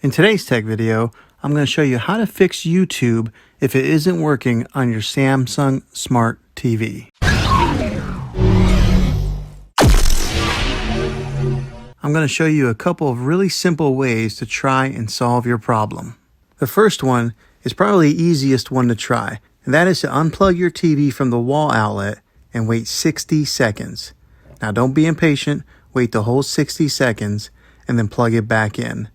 In today's tech video, I'm going to show you how to fix YouTube if it isn't working on your Samsung Smart TV. I'm going to show you a couple of really simple ways to try and solve your problem. The first one is probably the easiest one to try, and that is to unplug your TV from the wall outlet and wait 60 seconds. Now don't be impatient, wait the whole 60 seconds and then plug it back in.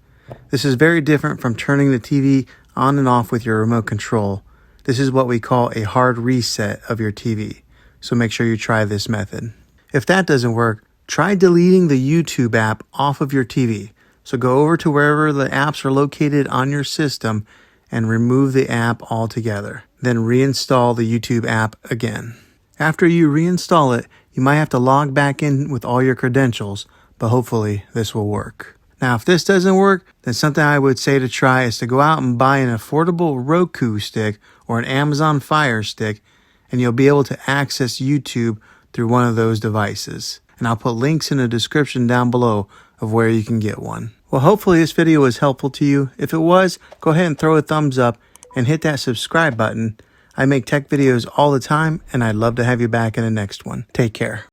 This is very different from turning the TV on and off with your remote control. This is what we call a hard reset of your TV, so make sure you try this method. If that doesn't work, try deleting the YouTube app off of your TV. So go over to wherever the apps are located on your system and remove the app altogether. Then reinstall the YouTube app again. After you reinstall it, you might have to log back in with all your credentials, but hopefully this will work. Now, if this doesn't work, then something I would say to try is to go out and buy an affordable Roku stick or an Amazon Fire Stick, and you'll be able to access YouTube through one of those devices. And I'll put links in the description down below of where you can get one. Well, hopefully this video was helpful to you. If it was, go ahead and throw a thumbs up and hit that subscribe button. I make tech videos all the time, and I'd love to have you back in the next one. Take care.